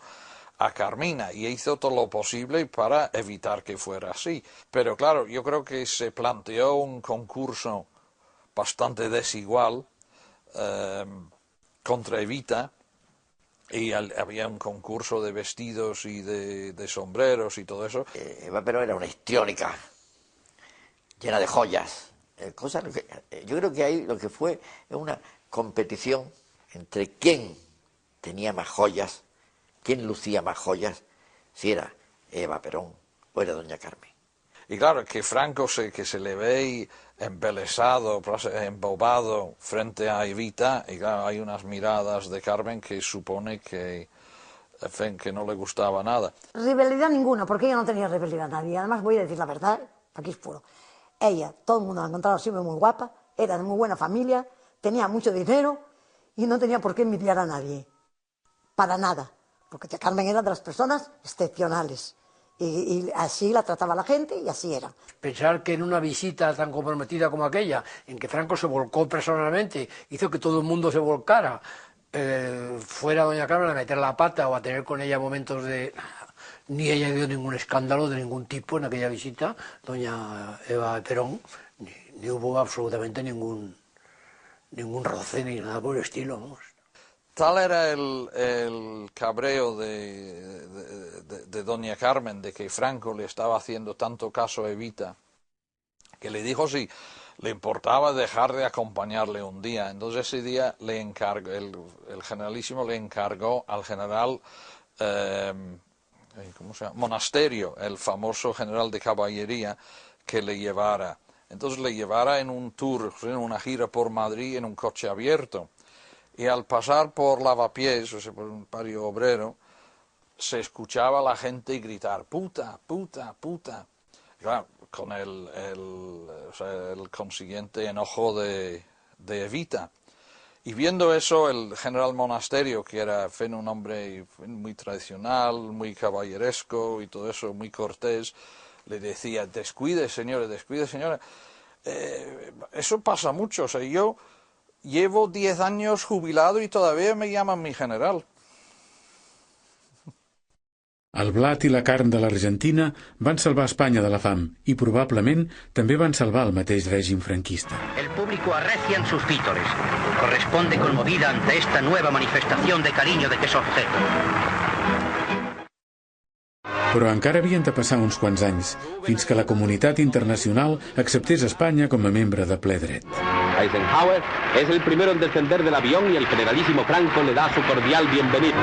a Carmina, y hizo todo lo posible para evitar que fuera así. Pero claro, yo creo que se planteó un concurso bastante desigual contra Evita, y había un concurso de vestidos y de sombreros y todo eso. Eva Perón era una histriónica, llena de joyas. Yo creo que ahí lo que fue es una competición entre quién tenía más joyas, quién lucía más joyas, si era Eva Perón o era doña Carmen. Y claro, que Franco que se le ve embelesado, embobado frente a Evita, y claro, hay unas miradas de Carmen que supone que, en fin, que no le gustaba nada. Rivalidad ninguna, porque ella no tenía rivalidad a nadie. Además, voy a decir la verdad, aquí es puro. Ella, todo el mundo la encontraba siempre muy guapa, era de muy buena familia, tenía mucho dinero y no tenía por qué envidiar a nadie. Para nada. Porque Carmen era de las personas excepcionales. Y así la trataba la gente y así era. Pensar que en una visita tan comprometida como aquella, en que Franco se volcó personalmente, hizo que todo el mundo se volcara, fuera doña Carmen a meter la pata o a tener con ella momentos de... Ni ella dio ningún escándalo de ningún tipo en aquella visita, doña Eva Perón, ni hubo absolutamente ningún roce ni nada por el estilo, vamos. Tal era el cabreo de doña Carmen, de que Franco le estaba haciendo tanto caso a Evita, que le dijo si le importaba dejar de acompañarle un día. Entonces ese día le encargó, el generalísimo le encargó al general ¿cómo se llama? Monasterio, el famoso general de caballería, que le llevara. Entonces le llevara en un tour, en una gira por Madrid en un coche abierto. Y al pasar por Lavapiés, o sea, por un barrio obrero, se escuchaba a la gente gritar, puta, puta, puta. Y claro, con el consiguiente enojo de Evita. Y viendo eso, el general Monasterio, que era un hombre muy tradicional, muy caballeresco y todo eso, muy cortés, le decía, descuide, señores, descuide, señora. Eso pasa mucho, o sea, yo llevo 10 años jubilado y todavía me llaman mi general. El blat i la carn de l'Argentina van salvar Espanya de la fam i probablement també van salvar el mateix règim franquista. El público arrecia en sus vítores. Corresponde conmovida ante esta nueva manifestación de cariño de que es objeto. Però encara havien de passar uns quants anys fins que la comunitat internacional acceptés Espanya com a membre de ple dret. Eisenhower es el primero en descender del avión y el generalísimo Franco le da su cordial bienvenida.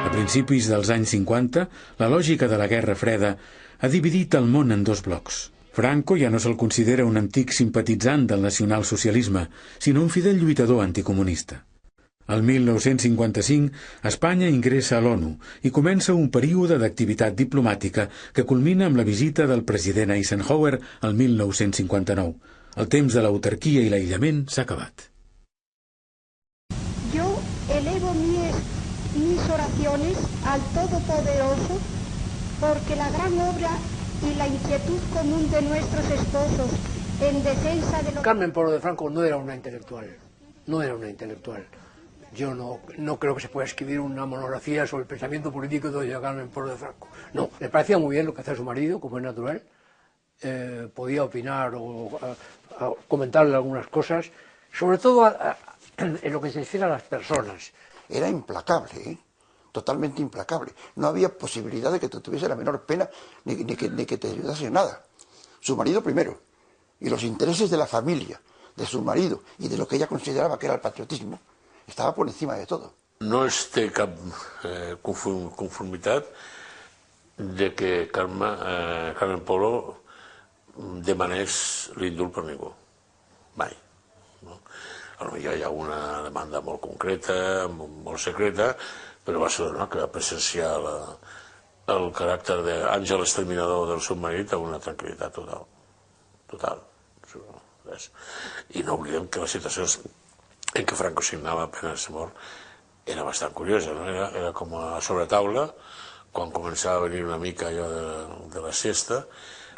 A principis dels anys 50, la lògica de la Guerra Freda ha dividit el món en dos blocs. Franco ja no se'l considera un antic simpatitzant del nacionalsocialisme, sinó un fidel lluitador anticomunista. El 1955, Espanya ingressa a l'ONU i comença un període d'activitat diplomàtica que culmina amb la visita del president Eisenhower el 1959. El temps de l'autarquia i l'aïllament s'ha acabat. Yo elevo mis oraciones al Todopoderoso porque la gran obra y la inquietud común de nuestros esposos en defensa de los... Carmen Polo de Franco no era una intelectual, Yo no creo que se pueda escribir una monografía sobre el pensamiento político de doña Carmen Polo de Franco. No, le parecía muy bien lo que hacía su marido, como es natural. Podía opinar o comentarle algunas cosas, sobre todo en lo que se refiere a las personas. Era implacable, totalmente implacable. No había posibilidad de que te tuviese la menor pena ni que te ayudase en nada. Su marido primero, y los intereses de la familia, de su marido y de lo que ella consideraba que era el patriotismo, estava per encima de tot. No es té cap conformitat de que Carmen Polo demanés l'indult per ningú. Mai. Potser hi ha una demanda molt concreta, molt secreta, però va ser una que va presenciar el caràcter d'àngel exterminador del seu marit a una tranquil·litat total. Total. I no oblidem que les situacions en què Franco signava penes de mort era bastant curiosa, no? Era com a sobretaula, quan començava a venir una mica allò de la siesta,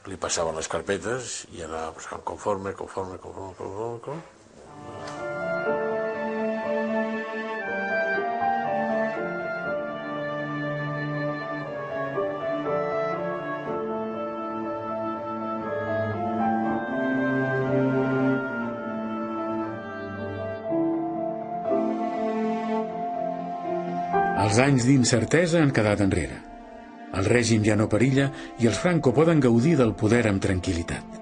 li passaven les carpetes i anava buscant conforme. Els anys d'incertesa han quedat enrere. El règim ja no perilla i els Franco poden gaudir del poder amb tranquil·litat.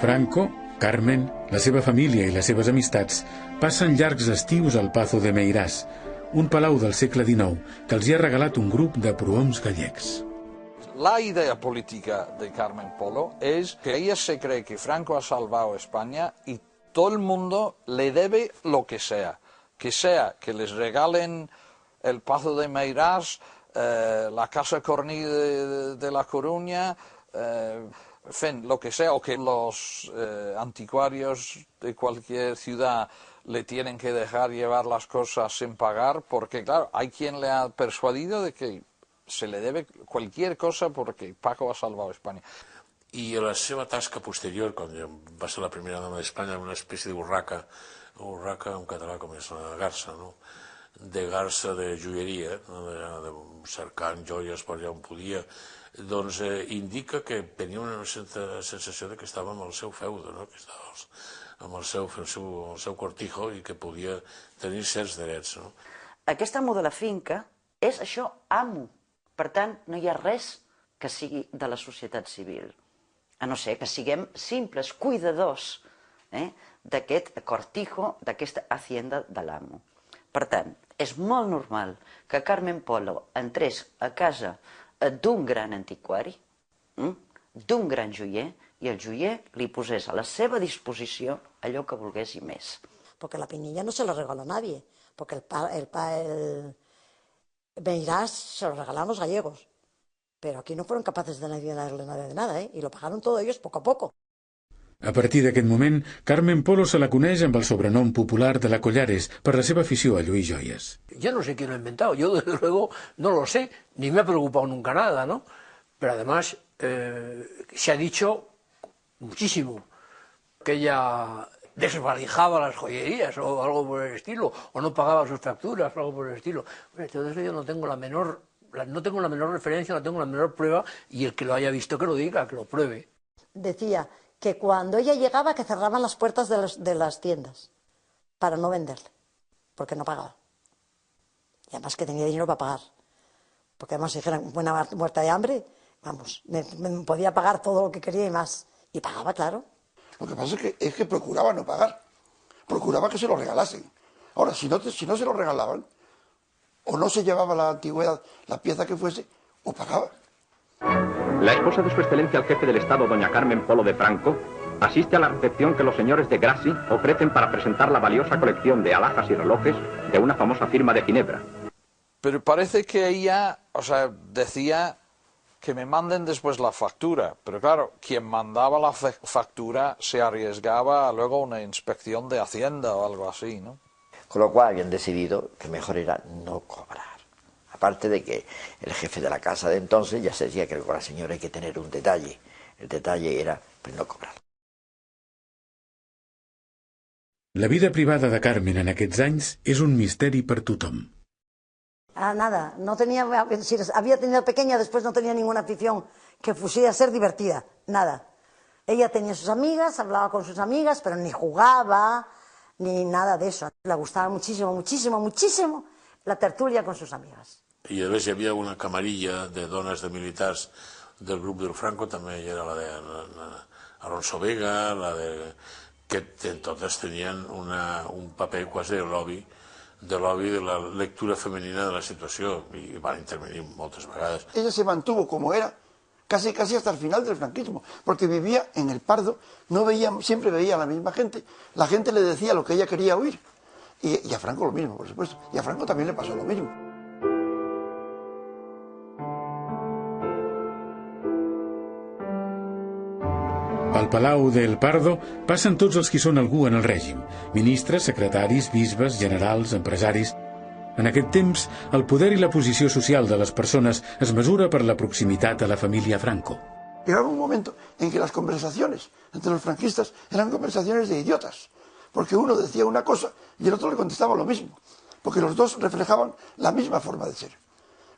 Franco, Carmen, la seva família i les seves amistats passen llargs estius al Pazo de Meirás, un palau del segle XIX que els hi ha regalat un grup de prohoms gallecs. La idea política de Carmen Polo es que ella se cree que Franco ha salvado España y todo el mundo le debe lo que sea que les regalen el Pazo de Meirás, la Casa Corní de La Coruña, en fin, lo que sea, o que los anticuarios de cualquier ciudad le tienen que dejar llevar las cosas sin pagar, porque claro, hay quien le ha persuadido de que se le debe cualquier cosa porque Paco ha salvado España. I a la seva tasca posterior, quan va ser la primera dama d'Espanya, una espècie d'urraca en català com és la garça, de garça de joieria, cercant joies per allà on podia, doncs indica que tenia una certa sensació que estava amb el seu feudo, que estava amb el seu cortijo i que podia tenir certs drets. Aquest amo de la finca és això, amo. Per tant, no hi ha res que sigui de la societat civil, a no ser que siguem simples cuidadors d'aquest cortijo, d'aquesta hacienda de l'amo. Per tant, és molt normal que Carmen Polo entrés a casa d'un gran antiquari, d'un gran joier, i el joier li posés a la seva disposició allò que volgués i més. Porque la Pinilla no se lo regaló a nadie, porque el Meirás se lo regalaron los gallegos. Pero aquí no fueron capaces de darle nada de nada, y lo pagaron todo ellos poco a poco. A partir d'aquest moment, Carmen Polo se la coneix amb el sobrenom popular de la Collares per la seva afició a lluir joies. Yo no sé quién lo ha inventado, yo desde luego no lo sé, ni me ha preocupado nunca nada, ¿no? Pero además se ha dicho muchísimo que ella desvalijaba las joyerías o algo por el estilo, o no pagaba sus facturas o algo por el estilo. Entonces yo no tengo la menor referencia, no tengo la menor prueba, y el que lo haya visto que lo diga, que lo pruebe. Decía que cuando ella llegaba que cerraban las puertas de las tiendas para no venderle, porque no pagaba. Y además que tenía dinero para pagar. Porque además si dijeran buena muerta de hambre, vamos, me podía pagar todo lo que quería y más. Y pagaba, claro. Lo que pasa es que procuraba no pagar. Procuraba que se lo regalasen. Ahora, si no se lo regalaban, o no se llevaba la antigüedad, la pieza que fuese, o pagaba. La esposa de su excelencia el jefe del Estado, doña Carmen Polo de Franco, asiste a la recepción que los señores de Grassi ofrecen para presentar la valiosa colección de alhajas y relojes de una famosa firma de Ginebra. Pero parece que ella, decía que me manden después la factura. Pero claro, quien mandaba la factura se arriesgaba a luego una inspección de Hacienda o algo así, ¿no? Con lo cual habían decidido que mejor era no cobrar. Aparte de que el jefe de la casa de entonces ya se decía que con la señora hay que tener un detalle. El detalle era pues, no cobrar. La vida privada de Carmen en aquests anys és un misteri per tothom. Nada, no tenía, si había tenido pequeña, después no tenía ninguna afición que pusiera ser divertida, nada. Ella tenía sus amigas, hablaba con sus amigas, pero ni jugaba, ni nada de eso. Le gustaba muchísimo, muchísimo, muchísimo la tertulia con sus amigas. I a més hi havia una camarilla de dones de militars del grup del Franco, també hi era la de Alonso Vega, que totes tenien un paper quasi de lobby de la lectura femenina de la situació i van intervenir moltes vegades. Ella se mantuvo como era casi hasta el final del franquismo, porque vivía en el Pardo, siempre veía a la misma gente, la gente le decía lo que ella quería oír. Y a Franco lo mismo, por supuesto, y a Franco también le pasó lo mismo. Al Palau del Pardo passen tots els qui són algú en el règim: ministres, secretaris, bisbes, generals, empresaris. En aquest temps, el poder i la posició social de les persones es mesura per la proximitat a la família Franco. Llegaba un momento en que las conversaciones entre los franquistas eran conversaciones de idiotas, porque uno decía una cosa y el otro le contestaba lo mismo, porque los dos reflejaban la misma forma de ser.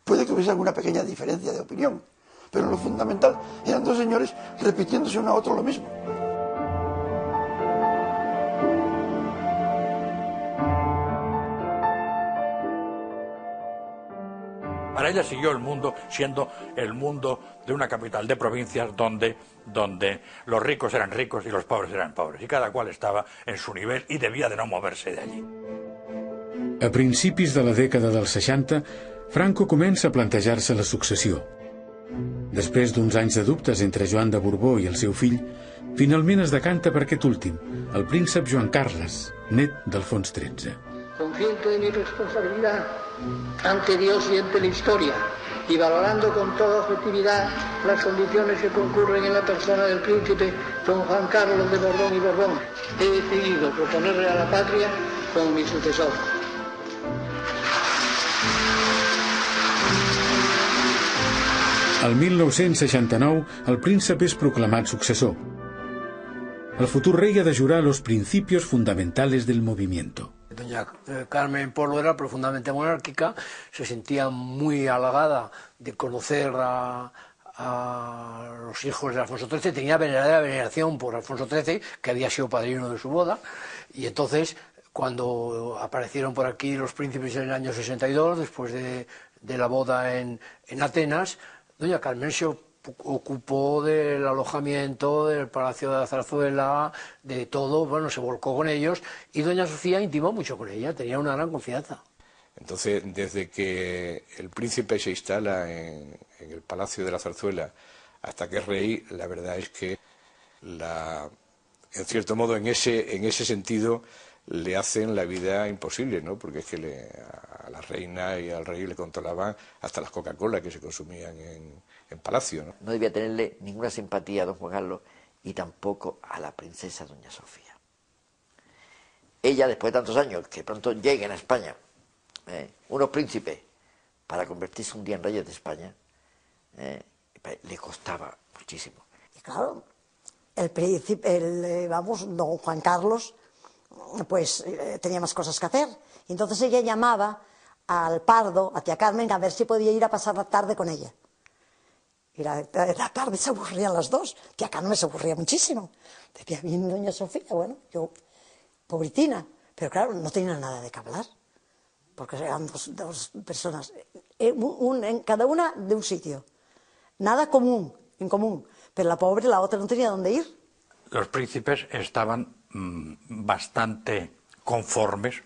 Puede que hubiese alguna pequeña diferencia de opinión, pero en lo fundamental eran dos señores repitiéndose uno a otro lo mismo. Para ella siguió el mundo siendo el mundo de una capital de provincias donde los ricos eran ricos y los pobres eran pobres, y cada cual estava en su nivel i devia de no moverse d'allí. A principis de la dècada dels 60, Franco comença a plantejar-se la successió. Després d'uns anys de dubtes entre Joan de Borbó i el seu fill, finalment es decanta per aquest últim, el príncep Joan Carles, net d'Alfons XIII. Consciente de mi responsabilidad ante Dios y ante la historia, y valorando con toda objetividad las condiciones que concurren en la persona del príncipe don Juan Carlos de Borbón y Borbón, he decidido proponerle a la patria como mi sucesor. El 1969, el príncep és proclamat successor. El futur rey ha de jurar los principios fundamentales del movimiento. Doña Carmen Polo era profundamente monárquica, se sentía muy halagada de conocer a los hijos de Alfonso XIII, tenía verdadera veneración por Alfonso XIII, que había sido padrino de su boda, y entonces cuando aparecieron por aquí los príncipes en el año 62, después de la boda en Atenas, doña Carmen se ocupó del alojamiento, del Palacio de la Zarzuela, de todo, bueno, se volcó con ellos, y doña Sofía intimó mucho con ella, tenía una gran confianza. Entonces, desde que el príncipe se instala en el Palacio de la Zarzuela hasta que es rey, la verdad es que, en cierto modo, en ese sentido, le hacen la vida imposible, ¿no? Porque es que a la reina y al rey le controlaban hasta las Coca-Cola que se consumían en Palacio, ¿no? No debía tenerle ninguna simpatía a don Juan Carlos y tampoco a la princesa doña Sofía. Ella, después de tantos años, que pronto lleguen a España unos príncipes para convertirse un día en reyes de España, le costaba muchísimo. Y claro, el príncipe, don Juan Carlos, pues tenía más cosas que hacer. Entonces ella llamaba al Pardo, a tía Carmen, a ver si podía ir a pasar la tarde con ella. Y la tarde se aburrían las dos. Tía Carmen se aburría muchísimo. Decía, bien, doña Sofía, bueno, yo, pobretina. Pero claro, no tenía nada de qué hablar. porque eran dos personas, cada una de un sitio, nada en común, pero la pobre, la otra no tenía dónde ir. Los príncipes estaban bastante conformes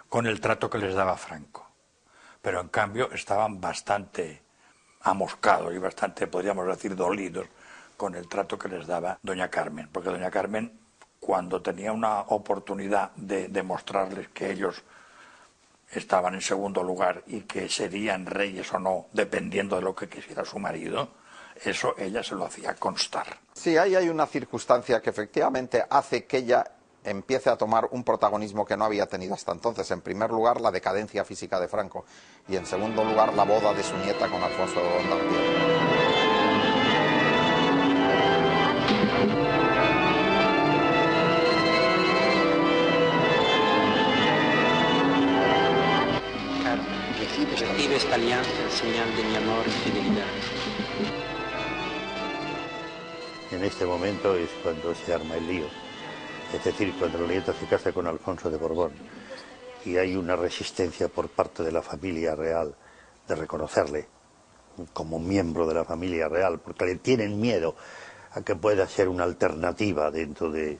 con el trato que les daba Franco, pero en cambio estaban bastante amoscados y bastante, podríamos decir, dolidos con el trato que les daba doña Carmen, porque doña Carmen, cuando tenía una oportunidad de demostrarles que ellos estaban en segundo lugar y que serían reyes o no, dependiendo de lo que quisiera su marido, eso ella se lo hacía constar. Sí, ahí hay una circunstancia que efectivamente hace que ella empiece a tomar un protagonismo que no había tenido hasta entonces. En primer lugar, la decadencia física de Franco, y en segundo lugar, la boda de su nieta con Alfonso de Borbón. Recibe esta alianza, señal de mi amor y fidelidad. En este momento es cuando se arma el lío, es decir, cuando la nieta se casa con Alfonso de Borbón y hay una resistencia por parte de la familia real de reconocerle como miembro de la familia real, porque le tienen miedo a que pueda ser una alternativa dentro del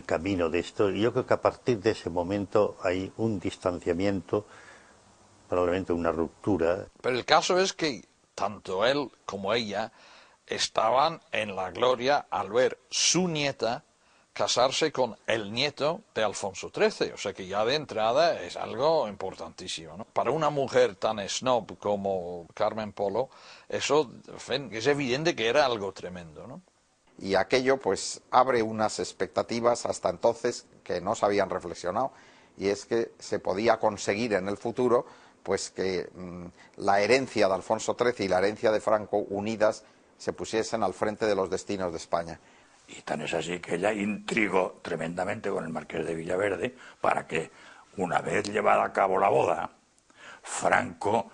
camino de esto. Y yo creo que a partir de ese momento hay un distanciamiento, probablemente una ruptura. Pero el caso es que tanto él como ella estaban en la gloria al ver su nieta casarse con el nieto de Alfonso XIII, o sea que ya de entrada es algo importantísimo, ¿no? Para una mujer tan snob como Carmen Polo, eso es evidente que era algo tremendo, ¿no? Y aquello pues abre unas expectativas hasta entonces que no se habían reflexionado, y es que se podía conseguir en el futuro pues que la herencia de Alfonso XIII y la herencia de Franco unidas se pusiesen al frente de los destinos de España. Y tan es así que ella intrigó tremendamente con el marqués de Villaverde para que, una vez llevada a cabo la boda, Franco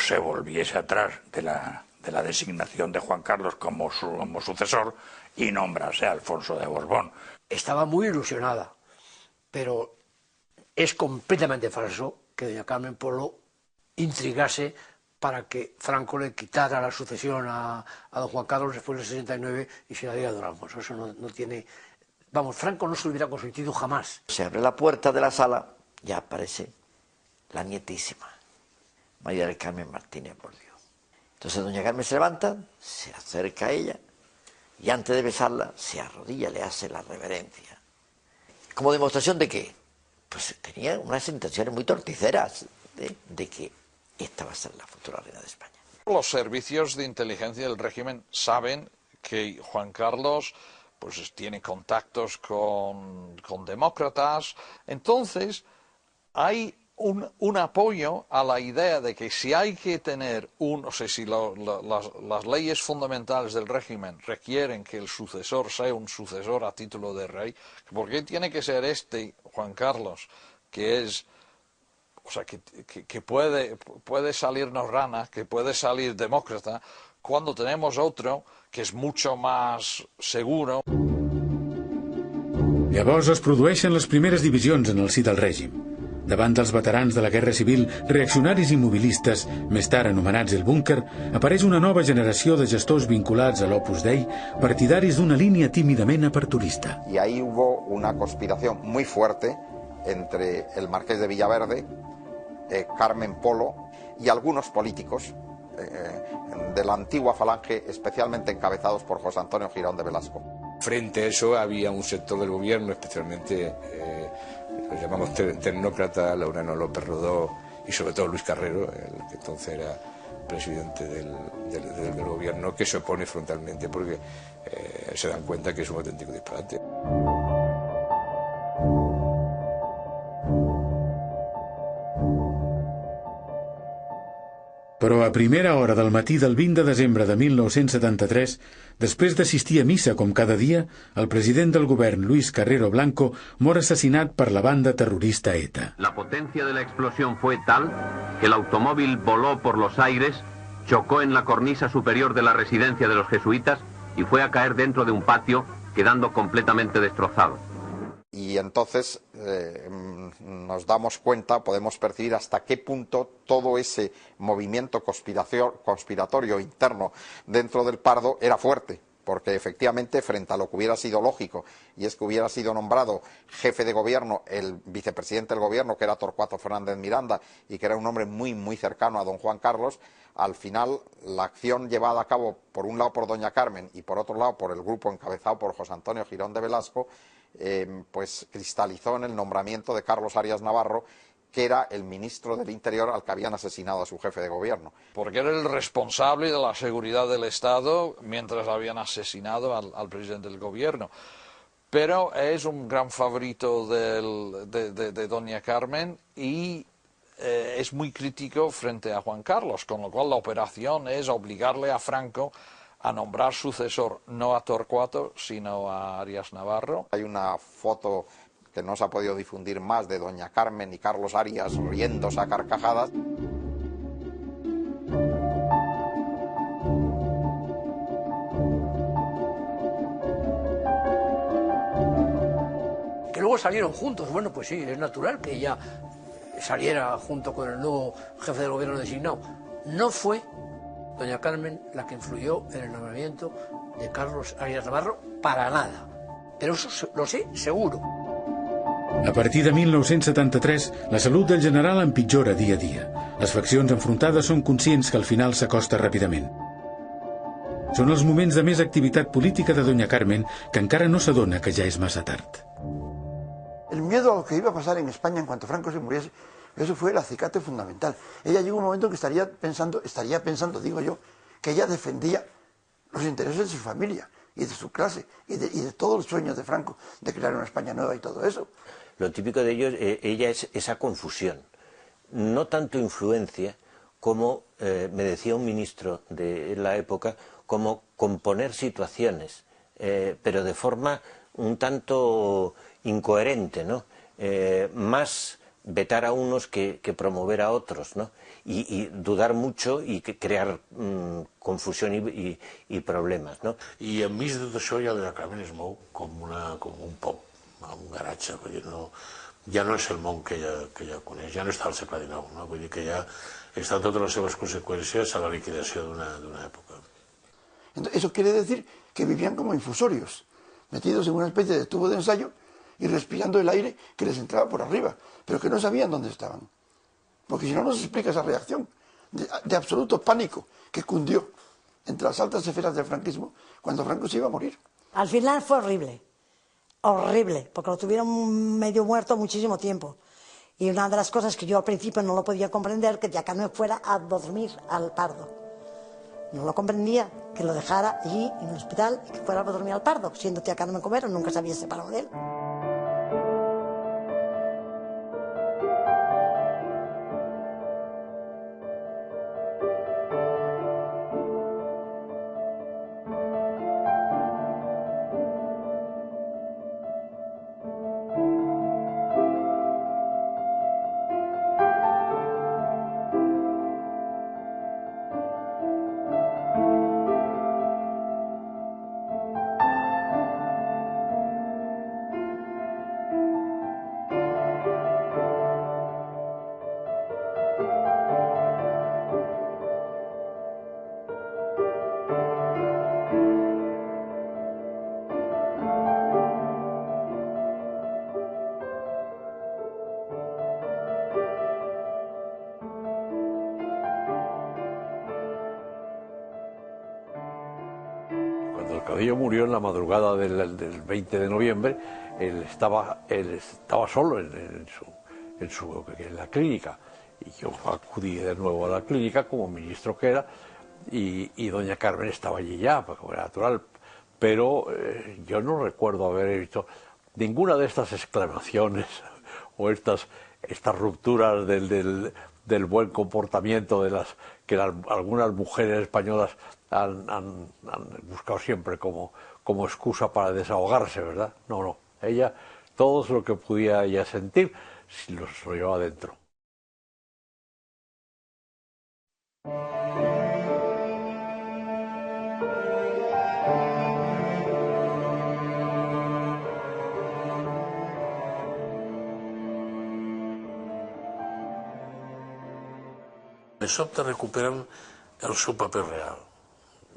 se volviese atrás de la designación de Juan Carlos como sucesor y nombrase a Alfonso de Borbón. Estaba muy ilusionada, pero es completamente falso que doña Carmen Polo intrigase para que Franco le quitara la sucesión a don Juan Carlos después del 69 y se la diera a don Alfonso. Eso no tiene... Vamos, Franco no se lo hubiera consentido jamás. Se abre la puerta de la sala, ya aparece la nietísima, María del Carmen Martínez Bordiú. Entonces doña Carmen se levanta, se acerca a ella y antes de besarla se arrodilla, le hace la reverencia. ¿Como demostración de qué? Pues tenía unas intenciones muy torticeras de que esta va a ser la futura reina de España. Los servicios de inteligencia del régimen saben que Juan Carlos pues tiene contactos con demócratas, entonces hay un apoyo a la idea de que si hay que tener si las leyes fundamentales del régimen requieren que el sucesor sea un sucesor a título de rey, ¿por qué tiene que ser Juan Carlos, que es... O sea, que puede salirnos rana, que puede salir demócrata, cuando tenemos otro que és mucho más seguro. Llavors es produeixen les primeres divisions en el si del règim. Davant dels veterans de la Guerra Civil, reaccionaris i mobilistes, més tard anomenats el búnquer, apareix una nova generació de gestors vinculats a l'Opus Dei, partidaris d'una línia tímidament aperturista. Y ahí hubo una conspiración muy fuerte entre el marqués de Villaverde, Carmen Polo y algunos políticos de la antigua falange, especialmente encabezados por José Antonio Girón de Velasco. Frente a eso había un sector del gobierno, especialmente los llamamos tecnócratas, Laureano López Rodó y sobre todo Luis Carrero, el que entonces era presidente del gobierno, que se opone frontalmente porque se dan cuenta que es un auténtico disparate. Però a primera hora del matí del 20 de desembre de 1973, després d'assistir a missa com cada dia, el president del govern, Luis Carrero Blanco, mor assassinat per la banda terrorista ETA. La potencia de la explosión fue tal que el automóvil voló por los aires, chocó en la cornisa superior de la residencia de los jesuitas y fue a caer dentro de un patio, quedando completamente destrozado. Y entonces nos damos cuenta, podemos percibir hasta qué punto todo ese movimiento conspiratorio interno dentro del Pardo era fuerte, porque efectivamente frente a lo que hubiera sido lógico, y es que hubiera sido nombrado jefe de gobierno el vicepresidente del gobierno, que era Torcuato Fernández Miranda, y que era un hombre muy, muy cercano a don Juan Carlos, al final la acción llevada a cabo por un lado por doña Carmen y por otro lado por el grupo encabezado por José Antonio Girón de Velasco, pues cristalizó en el nombramiento de Carlos Arias Navarro, que era el ministro del Interior al que habían asesinado a su jefe de gobierno. Porque era el responsable de la seguridad del Estado mientras habían asesinado al presidente del gobierno. Pero es un gran favorito de doña Carmen y es muy crítico frente a Juan Carlos, con lo cual la operación es obligarle a Franco a nombrar sucesor no a Torcuato, sino a Arias Navarro. Hay una foto que no se ha podido difundir más de doña Carmen y Carlos Arias riéndose a carcajadas. Que luego salieron juntos, bueno, pues sí, es natural que ella saliera junto con el nuevo jefe del gobierno designado. No fue doña Carmen la que influyó en el nombramiento de Carlos Arias Navarro para nada, pero eso lo sé seguro. A partir de 1973, la salut del general empitjora dia a dia. Les faccions enfrontades són conscients que al final s'acosta ràpidament. Són els moments de més activitat política de doña Carmen que encara no s'adona que ja és massa tard. El miedo a lo que iba a pasar en España en cuanto Franco se muriese, eso fue el acicate fundamental. Ella llegó un momento en que estaría pensando, digo yo, que ella defendía los intereses de su familia y de su clase y de todos los sueños de Franco de crear una España nueva y todo eso. Lo típico de ellos, ella es esa confusión, no tanto influencia como, me decía un ministro de la época, como componer situaciones, pero de forma un tanto incoherente, ¿no? Más vetar a unos que promover a otros, ¿no? Y dudar mucho i crear confusió i problemes, no? I enmig de tot això ja la Carmen es mou com un pop, un garatge, vull dir, ja no és el món que ella coneix, ja no està al segle XIX, no? Vull dir que ja estan totes les seves conseqüències a la liquidació d'una època. Eso quiere decir que vivían como infusorios, metidos en una especie de tubo de ensayo y respirando el aire que les entraba por arriba, pero que no sabían dónde estaban. Porque si no, no se explica esa reacción de absoluto pánico que cundió entre las altas esferas del franquismo cuando Franco se iba a morir. Al final fue horrible, horrible, porque lo tuvieron medio muerto muchísimo tiempo. Y una de las cosas que yo al principio no lo podía comprender, que ya que no fuera a dormir al Pardo. No lo comprendía, que lo dejara allí en el hospital y que fuera a dormir al Pardo, siendo tía Carmen Covero, nunca se había separado de él. Cuando el caudillo murió en la madrugada del 20 de noviembre, él estaba solo en la clínica. Y yo acudí de nuevo a la clínica como ministro que era, y doña Carmen estaba allí ya, como era natural. Pero yo no recuerdo haber visto ninguna de estas exclamaciones o estas rupturas del buen comportamiento que algunas mujeres españolas han buscado siempre como excusa para desahogarse, ¿verdad? No, ella, todo lo que podía ella sentir, lo llevaba dentro. de sobte recuperen el seu paper real.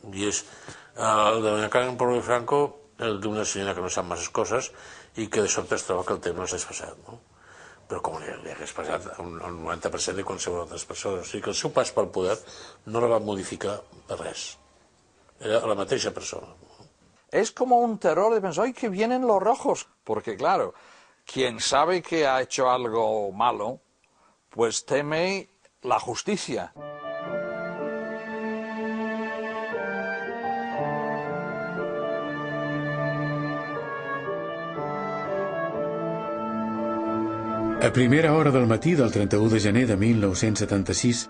I és el de doña Carmen Polo de Franco, el d'una senyora que no sap masses coses i que de sobte es troba que el temps és passat, no? Però com li hagués passat al 90% de qualsevol altres persones. O sigui que el seu pas pel poder no la va modificar per res. Era la mateixa persona. Es como un terror de pensar, ¡ay, que vienen los rojos! Porque claro, quien sabe que ha hecho algo malo, pues teme la justicia. A primera hora del matí del 31 de gener de 1976,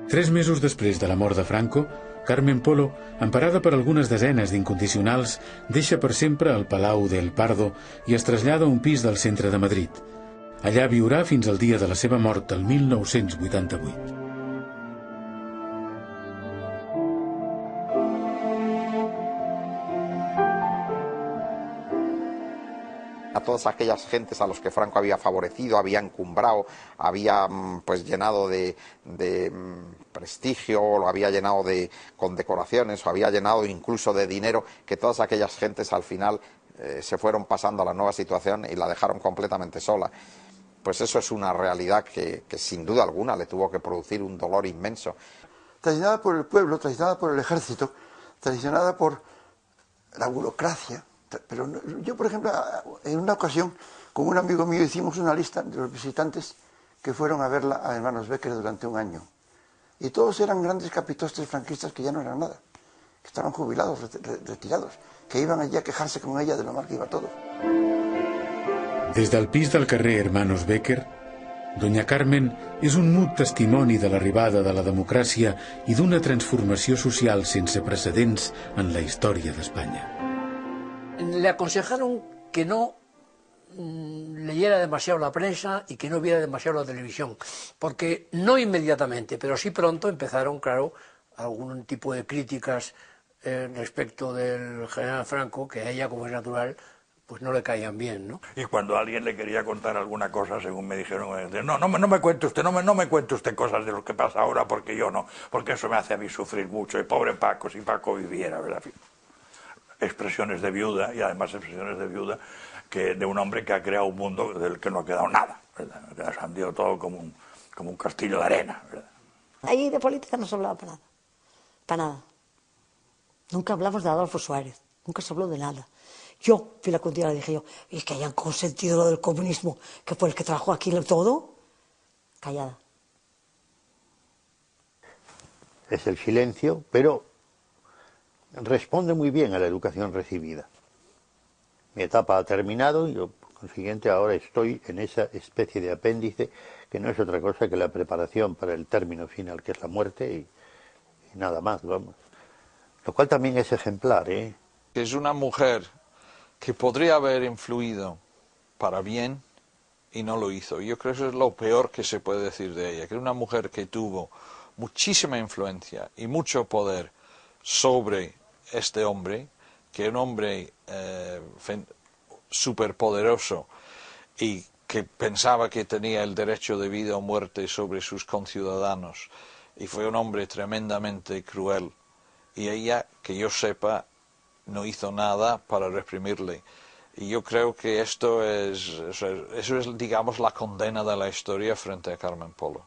3 mesos després de la mort de Franco, Carmen Polo, emparada per algunes desenes d'incondicionals, deixa per sempre el Palau del Pardo i es trasllada a un pis del centre de Madrid. Allà viurà fins al dia de la seva mort, el 1988. A todas aquellas gentes a los que Franco había favorecido, había encumbrado, había pues llenado de prestigio, lo había llenado de condecoraciones, o había llenado incluso de dinero, que todas aquellas gentes al final se fueron pasando a la nueva situación y la dejaron completamente sola. Pues eso es una realidad que sin duda alguna le tuvo que producir un dolor inmenso. Traicionada por el pueblo, traicionada por el ejército, traicionada por la burocracia. Pero yo, por ejemplo, en una ocasión, con un amigo mío hicimos una lista de los visitantes que fueron a verla a Hermanos Becker durante un año. Y todos eran grandes capitostes franquistas que ya no eran nada, que estaban jubilados, retirados, que iban allí a quejarse con ella de lo mal que iba todo. Des del pis del carrer Hermanos Becker, doña Carmen és un mut testimoni de l'arribada de la democràcia i d'una transformació social sense precedents en la història d'Espanya. Le aconsejaron que no leyera demasiado la prensa y que no viera demasiado la televisión, porque no inmediatamente, pero sí pronto empezaron, claro, algún tipo de críticas respecto del general Franco, que a ella, como es natural, pues no le caían bien, ¿no? Y cuando alguien le quería contar alguna cosa, según me dijeron, no me cuente usted, no me cuente usted cosas de lo que pasa ahora, porque yo no, porque eso me hace a mí sufrir mucho, y pobre Paco, si Paco viviera, ¿verdad? Expresiones de viuda, y además expresiones de viuda que de un hombre que ha creado un mundo del que no ha quedado nada, ¿verdad? Que ha salido todo como un castillo de arena, ¿verdad? Ahí de política no se hablaba para nada, para nada. Nunca hablamos de Adolfo Suárez, nunca se habló de nada. Yo fui la que dije yo, es que hayan consentido lo del comunismo, que fue el que trajo aquí todo, callada. Es el silencio, pero responde muy bien a la educación recibida. Mi etapa ha terminado y yo, por consiguiente, ahora estoy en esa especie de apéndice que no es otra cosa que la preparación para el término final, que es la muerte y nada más, vamos. Lo cual también es ejemplar, ¿eh? Es una mujer que podría haber influido para bien y no lo hizo. Yo creo que eso es lo peor que se puede decir de ella, que es una mujer que tuvo muchísima influencia y mucho poder sobre este hombre, que es un hombre superpoderoso y que pensaba que tenía el derecho de vida o muerte sobre sus conciudadanos, y fue un hombre tremendamente cruel, y ella, que yo sepa, no hizo nada para reprimirle. Y yo creo que eso es, digamos, la condena de la historia frente a Carmen Polo.